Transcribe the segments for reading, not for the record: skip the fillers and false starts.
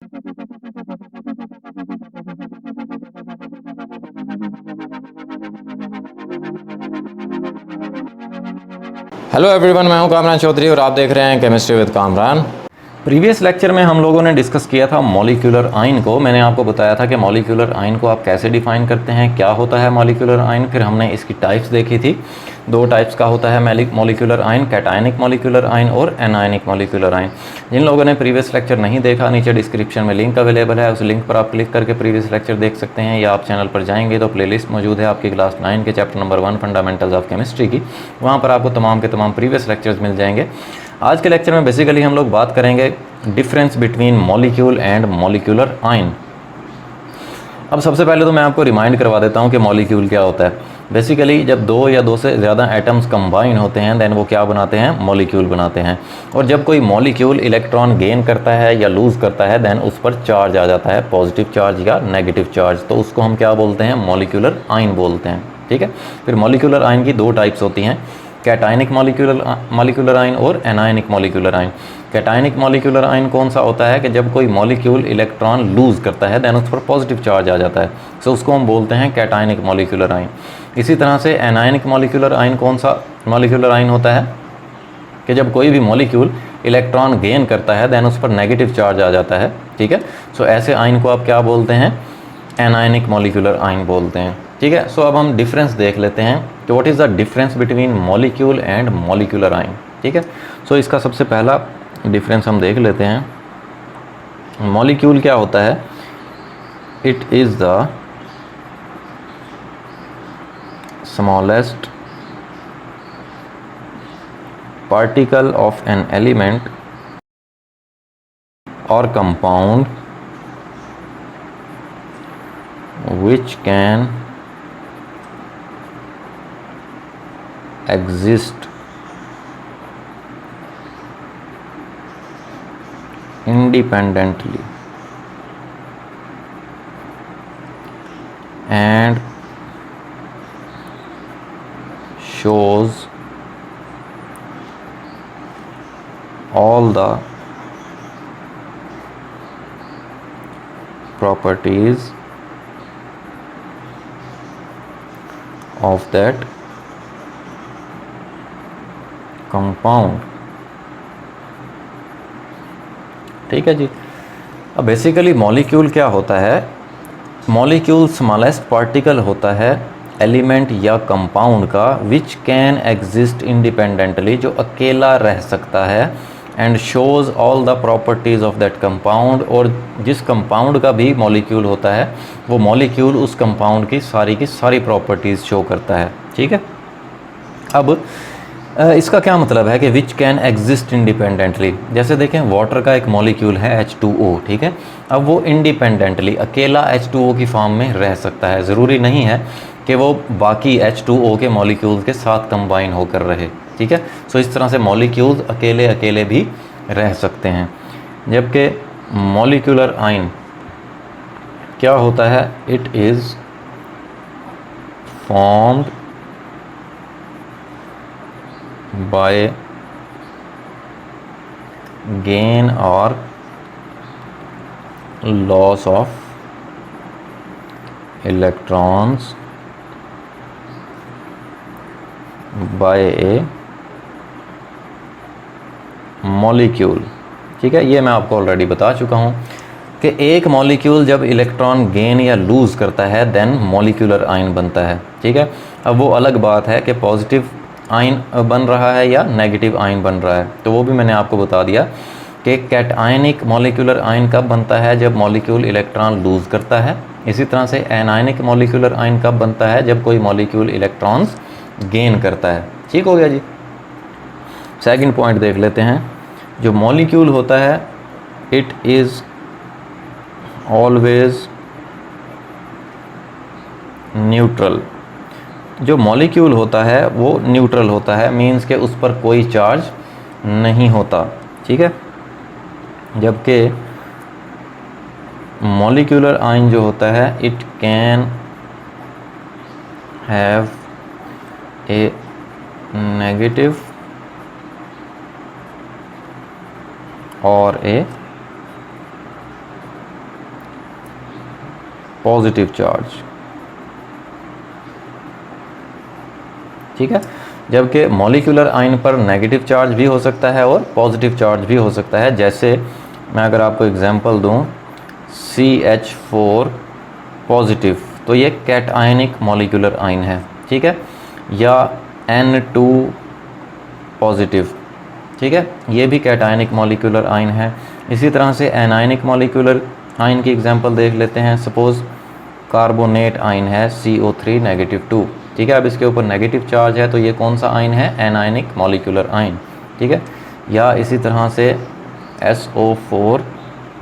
Hello everyone, मैं हूं कामरान चौधरी और आप देख रहे हैं chemistry with Kamran. Previous lecture में हम लोगों ने डिस्कस किया था मॉलिक्यूलर आयन को। मैंने आपको बताया था कि मॉलिक्यूलर आयन को आप कैसे डिफाइन करते हैं, क्या होता है मॉलिक्यूलर आयन। फिर हमने इसकी टाइप्स देखी थी। दो टाइप्स का होता है molecular ion, cationic molecular ion और एनायनिक मॉलिक्यूलर आयन। जिन लोगों ने प्रीवियस लेक्चर नहीं देखा, नीचे डिस्क्रिप्शन में लिंक अवेलेबल है, उस लिंक पर आप क्लिक करके प्रीवियस लेक्चर देख सकते हैं, या आप चैनल पर जाएंगे तो प्लेलिस्ट मौजूद है आपकी क्लास 9 के chapter number 1 fundamentals of chemistry की। वहाँ पर आपको तमाम के तमाम प्रीवियस लेक्चर्स मिल जाएंगे। आज के लेक्चर में बेसिकली हम लोग बात करेंगे difference between molecule and molecular ion. अब सबसे पहले तो मैं आपको रिमाइंड करवा देता हूँ कि मॉलिक्यूल क्या होता है। बेसिकली जब दो या दो से ज़्यादा एटम्स कंबाइन होते हैं देन वो क्या बनाते हैं, मॉलिक्यूल बनाते हैं। और जब कोई मॉलिक्यूल इलेक्ट्रॉन गेन करता है या लूज़ करता है देन उस पर चार्ज आ जाता है, पॉजिटिव चार्ज या नेगेटिव चार्ज, तो उसको हम क्या बोलते हैं, मॉलिक्यूलर आयन बोलते हैं। ठीक है। फिर मॉलिक्यूलर आयन की दो टाइप्स होती हैं, कैटायनिक मॉलिक्यूलर आयन और anionic molecular ion. Cationic molecular ion कौन सा होता है कि जब कोई मॉलिक्यूल इलेक्ट्रॉन लूज़ करता है देन उस पर पॉजिटिव चार्ज आ जाता है, सो उसको हम बोलते हैं कैटायनिक मॉलिक्यूलर आयन। इसी तरह से एनायनिक मॉलिक्यूलर आयन कौन सा मॉलिक्यूलर आयन होता है कि जब कोई भी मॉलिक्यूल इलेक्ट्रॉन गेन करता है देन उस पर नेगेटिव चार्ज आ जाता है। ठीक है। सो ऐसे आयन को आप क्या बोलते हैं, एनायनिक मॉलिक्यूलर आयन बोलते हैं। ठीक है। सो अब हम डिफरेंस देख लेते हैं कि what is the difference between molecule and molecular ion. ठीक है। सो इसका सबसे पहला डिफरेंस हम देख लेते हैं। मॉलिक्यूल क्या होता है, it is the smallest particle of an element और compound which can exist independently and shows all the properties of that compound। ठीक है जी। अब बेसिकली मॉलिक्यूल क्या होता है, मॉलिक्यूल स्मॉलेस्ट पार्टिकल होता है एलिमेंट या कंपाउंड का विच कैन एग्जिस्ट इंडिपेंडेंटली, जो अकेला रह सकता है, and shows all the properties of that compound, और जिस कंपाउंड का भी मॉलिक्यूल होता है वो मॉलिक्यूल उस कंपाउंड की सारी प्रॉपर्टीज़ शो करता है। ठीक है। अब इसका क्या मतलब है कि विच कैन एग्जिस्ट इंडिपेंडेंटली। जैसे देखें वाटर का एक मॉलिक्यूल है H2O। ठीक है। अब वो इंडिपेंडेंटली अकेला H2O की फॉर्म में रह सकता है, ज़रूरी नहीं है कि वो बाकी H2O के मॉलिक्यूल्स के साथ कंबाइन होकर रहे। ठीक है। सो इस तरह से मॉलिक्यूल्स अकेले अकेले भी रह सकते हैं। जबकि मॉलिक्यूलर आयन क्या होता है, it is formed by gain और loss of electrons by a molecule. ठीक है। ये मैं आपको ऑलरेडी बता चुका हूँ कि एक मॉलिक्यूल जब इलेक्ट्रॉन गेन या लूज़ करता है देन मॉलिक्यूलर आयन बनता है। ठीक है। अब वो अलग बात है कि पॉजिटिव आयन बन रहा है या नेगेटिव आयन बन रहा है, तो वो भी मैंने आपको बता दिया कि कैटायनिक मॉलिक्यूलर आयन कब बनता है, जब मॉलिक्यूल इलेक्ट्रॉन लूज़ करता है। इसी तरह से एनायनिक मॉलिक्यूलर आयन कब बनता है, जब कोई मॉलिक्यूल इलेक्ट्रॉन्स गेन करता है। ठीक हो गया जी। सेकंड पॉइंट देख लेते हैं। जो मॉलिक्यूल होता है इट इज़ ऑलवेज न्यूट्रल। जो मॉलिक्यूल होता है वो न्यूट्रल होता है, मीन्स के उस पर कोई चार्ज नहीं होता। ठीक है। जबकि मॉलिक्यूलर आयन जो होता है it can have a negative और ए पॉजिटिव चार्ज, ठीक है। जबकि मॉलिक्यूलर आयन पर नेगेटिव चार्ज भी हो सकता है और पॉजिटिव चार्ज भी हो सकता है। जैसे मैं अगर आपको एग्जांपल दूं, CH4 पॉजिटिव, तो ये कैट आयनिक मॉलिक्यूलर आयन है, ठीक है। या N2 पॉजिटिव, ठीक है, ये भी कैट आयनिक मॉलिक्यूलर आयन है। इसी तरह से एनायनिक मॉलिक्यूलर आयन की एग्जांपल देख लेते हैं। सपोज़ कार्बोनेट आयन है CO3 -2, ठीक है। अब इसके ऊपर नेगेटिव चार्ज है, तो ये कौन सा आयन है? एनायनिक मॉलिक्यूलर आयन, ठीक है। या इसी तरह से SO4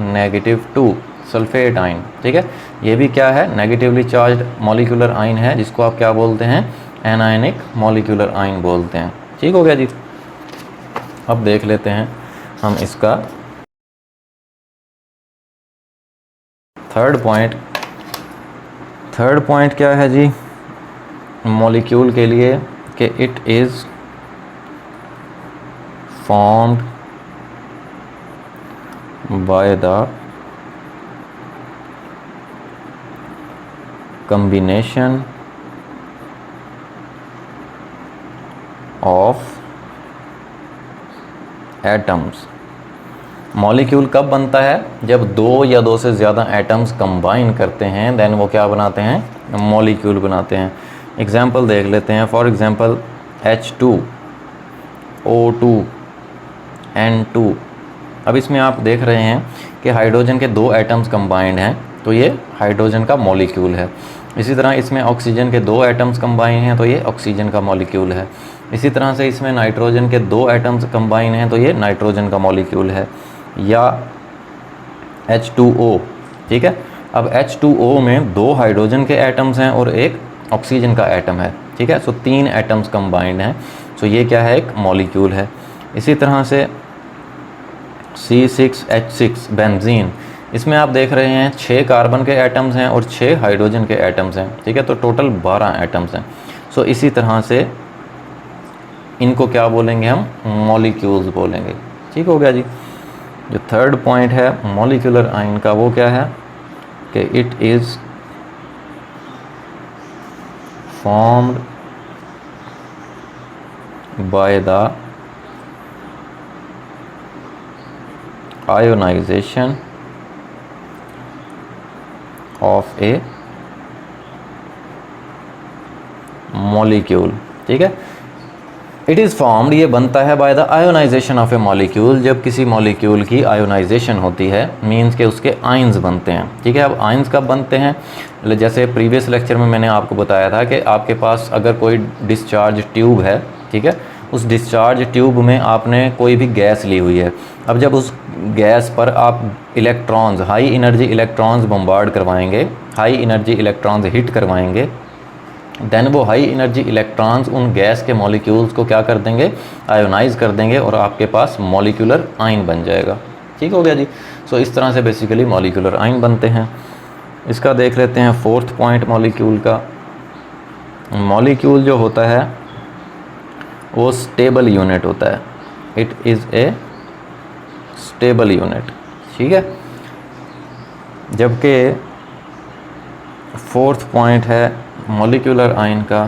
-2 सल्फेट आयन, ठीक है, ये भी क्या है? नेगेटिवली चार्ज्ड मॉलिक्यूलर आयन है, जिसको आप क्या बोलते हैं? एनायनिक मॉलिक्यूलर आयन बोलते हैं, ठीक हो गया जी। अब देख लेते हैं हम इसका थर्ड पॉइंट क्या है जी मॉलिक्यूल के लिए, कि it is formed by the combination of atoms. Molecule कब बनता है? जब दो या दो से ज़्यादा एटम्स कंबाइन करते हैं, देन वो क्या बनाते हैं? मॉलिक्यूल बनाते हैं। एग्जाम्पल देख लेते हैं। For example H2, O2, N2। अब इसमें आप देख रहे हैं कि हाइड्रोजन के दो एटम्स कंबाइंड हैं, तो ये हाइड्रोजन का मॉलिक्यूल है। इसी तरह इसमें ऑक्सीजन के दो एटम्स कंबाइन हैं, तो ये ऑक्सीजन का मॉलिक्यूल है। इसी तरह से इसमें नाइट्रोजन के दो एटम्स कंबाइन हैं, तो ये नाइट्रोजन का मॉलिक्यूल है। या H2O, ठीक है। अब H2O में दो हाइड्रोजन के एटम्स हैं और एक ऑक्सीजन का एटम है, ठीक है। सो तीन एटम्स कंबाइंड हैं, सो ये क्या है? एक मॉलिक्यूल है। इसी तरह से C6H6 बेंजीन, इसमें आप देख रहे हैं 6 कार्बन के एटम्स हैं और 6 हाइड्रोजन के एटम्स हैं, ठीक है। तो टोटल 12 एटम्स हैं। सो इसी तरह से इनको क्या बोलेंगे? हम मॉलिक्यूल्स बोलेंगे, ठीक हो गया जी। जो थर्ड पॉइंट है मॉलिक्यूलर आयन का, वो क्या है? कि it is formed by the ionization of a molecule, ठीक है। इट इज़ फॉर्म्ड, ये बनता है by the ionization of a molecule. जब किसी मॉलिक्यूल की आयोनाइजेशन होती है, मींस के उसके आयंस बनते हैं, ठीक है। अब आयंस कब बनते हैं? जैसे प्रीवियस लेक्चर में मैंने आपको बताया था कि आपके पास अगर कोई डिस्चार्ज ट्यूब है, ठीक है, उस डिस्चार्ज ट्यूब में आपने कोई भी गैस ली हुई है। अब जब उस गैस पर आप electrons, high energy electrons bombard करवाएंगे, हाई एनर्जी इलेक्ट्रॉन्स हिट करवाएंगे, देन वो हाई एनर्जी इलेक्ट्रॉन्स उन गैस के मॉलिक्यूल्स को क्या कर देंगे? आयोनाइज कर देंगे और आपके पास मॉलिक्यूलर आयन बन जाएगा, ठीक हो गया जी। सो इस तरह से बेसिकली मॉलिक्यूलर आयन बनते हैं। इसका देख लेते हैं फोर्थ पॉइंट मॉलिक्यूल का। मॉलिक्यूल जो होता है वो स्टेबल यूनिट होता है। It is a stable unit, ठीक है। जबकि फोर्थ पॉइंट है मॉलिक्यूलर आयन का,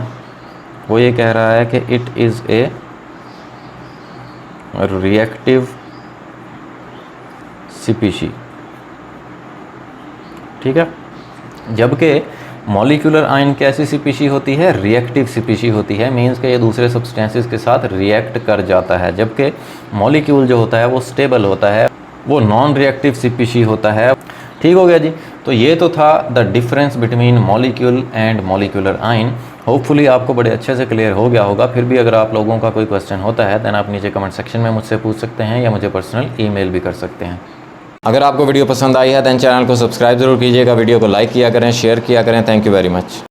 वो ये कह रहा है कि it is a reactive species, ठीक है। जबकि मॉलिक्यूलर आयन कैसी स्पीशी होती है? रिएक्टिव स्पीशी होती है, मींस के ये दूसरे सब्सटेंसेस के साथ रिएक्ट कर जाता है। जबकि मॉलिक्यूल जो होता है वो स्टेबल होता है, वो नॉन रिएक्टिव स्पीशी होता है, ठीक हो गया जी। तो ये तो था the difference between molecule and molecular ion. Hopefully आपको बड़े अच्छे से क्लियर हो गया होगा। फिर भी अगर आप लोगों का कोई क्वेश्चन होता है दैन आप नीचे कमेंट सेक्शन में मुझसे पूछ सकते हैं या मुझे पर्सनल ईमेल भी कर सकते हैं। अगर आपको वीडियो पसंद आई है दैन चैनल को सब्सक्राइब ज़रूर कीजिएगा, वीडियो को लाइक किया करें, शेयर किया करें। Thank you very much.